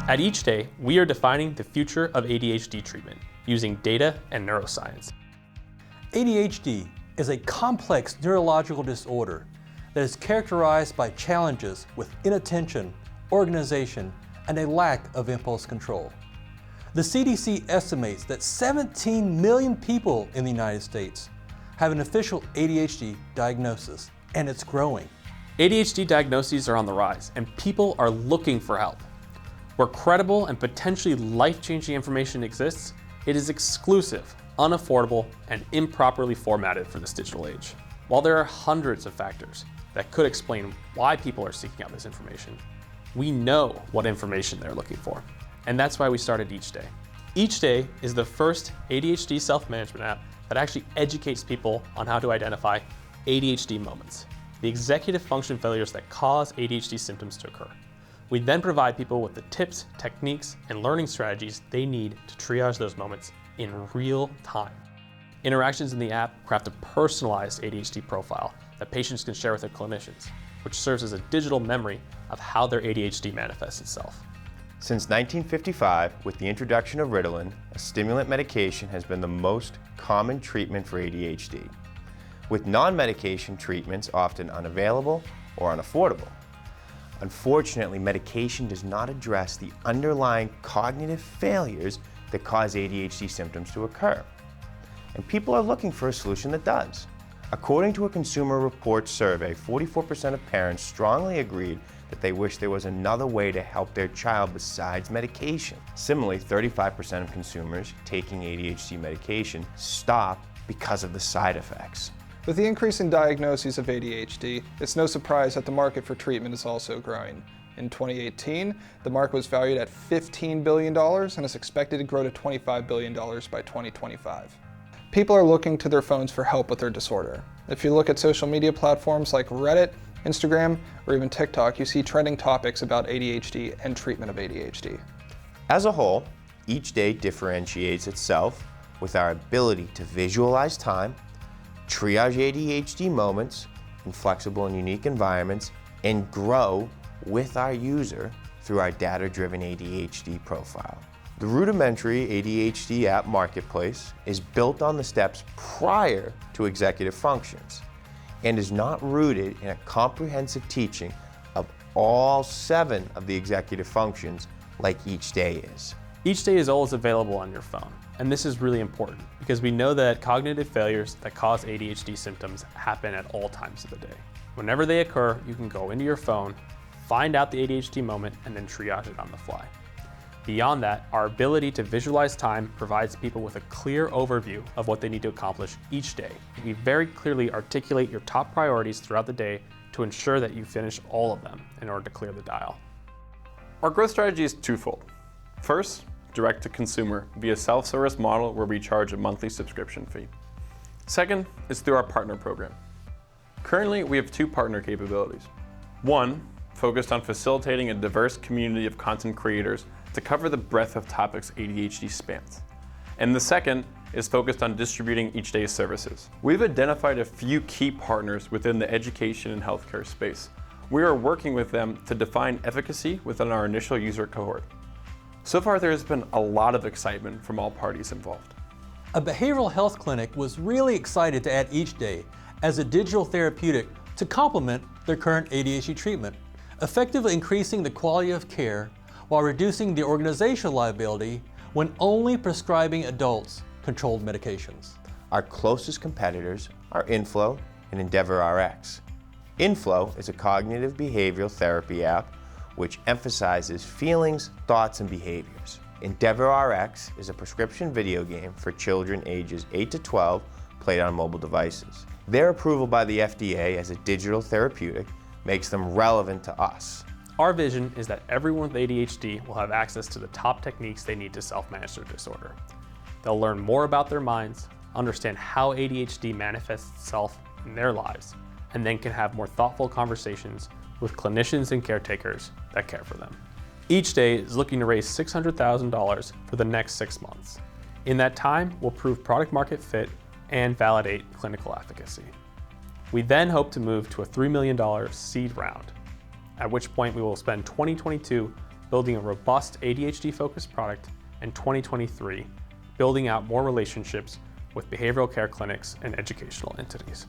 At Eachday, we are defining the future of ADHD treatment using data and neuroscience. ADHD is a complex neurological disorder that is characterized by challenges with inattention, organization, and a lack of impulse control. The CDC estimates that 17 million people in the United States have an official ADHD diagnosis, and it's growing. ADHD diagnoses are on the rise, and people are looking for help. Where credible and potentially life-changing information exists, it is exclusive, unaffordable, and improperly formatted for this digital age. While there are hundreds of factors that could explain why people are seeking out this information, we know what information they're looking for. And that's why we started Eachday. Eachday is the first ADHD self-management app that actually educates people on how to identify ADHD moments, the executive function failures that cause ADHD symptoms to occur. We then provide people with the tips, techniques, and learning strategies they need to triage those moments in real time. Interactions in the app craft a personalized ADHD profile that patients can share with their clinicians, which serves as a digital memory of how their ADHD manifests itself. Since 1955, with the introduction of Ritalin, a stimulant medication has been the most common treatment for ADHD, with non-medication treatments often unavailable or unaffordable. Unfortunately, medication does not address the underlying cognitive failures that cause ADHD symptoms to occur. And people are looking for a solution that does. According to a Consumer Reports survey, 44% of parents strongly agreed that they wish there was another way to help their child besides medication. Similarly, 35% of consumers taking ADHD medication stop because of the side effects. With the increase in diagnoses of ADHD, it's no surprise that the market for treatment is also growing. In 2018, the market was valued at $15 billion and is expected to grow to $25 billion by 2025. People are looking to their phones for help with their disorder. If you look at social media platforms like Reddit, Instagram, or even TikTok, you see trending topics about ADHD and treatment of ADHD. As a whole, Eachday differentiates itself with our ability to visualize time, triage ADHD moments in flexible and unique environments, and grow with our user through our data-driven ADHD profile. The rudimentary ADHD app marketplace is built on the steps prior to executive functions and is not rooted in a comprehensive teaching of all 7 of the executive functions like Eachday is. Eachday is always available on your phone, and this is really important because we know that cognitive failures that cause ADHD symptoms happen at all times of the day. Whenever they occur, you can go into your phone, find out the ADHD moment, and then triage it on the fly. Beyond that, our ability to visualize time provides people with a clear overview of what they need to accomplish each day. We very clearly articulate your top priorities throughout the day to ensure that you finish all of them in order to clear the dial. Our growth strategy is twofold. First, direct to consumer via self-service model where we charge a monthly subscription fee. Second is through our partner program. Currently, we have 2 partner capabilities. One, focused on facilitating a diverse community of content creators to cover the breadth of topics ADHD spans. And the second is focused on distributing Eachday's services. We've identified a few key partners within the education and healthcare space. We are working with them to define efficacy within our initial user cohort. So far, there has been a lot of excitement from all parties involved. A behavioral health clinic was really excited to add Eachday as a digital therapeutic to complement their current ADHD treatment, effectively increasing the quality of care while reducing the organizational liability when only prescribing adults controlled medications. Our closest competitors are Inflow and EndeavorRx. Inflow is a cognitive behavioral therapy app which emphasizes feelings, thoughts, and behaviors. EndeavorRx is a prescription video game for children ages 8 to 12 played on mobile devices. Their approval by the FDA as a digital therapeutic makes them relevant to us. Our vision is that everyone with ADHD will have access to the top techniques they need to self-manage their disorder. They'll learn more about their minds, understand how ADHD manifests itself in their lives, and then can have more thoughtful conversations with clinicians and caretakers that care for them. Eachday is looking to raise $600,000 for the next 6 months. In that time, we'll prove product market fit and validate clinical efficacy. We then hope to move to a $3 million seed round, at which point we will spend 2022 building a robust ADHD-focused product, and 2023, building out more relationships with behavioral care clinics and educational entities.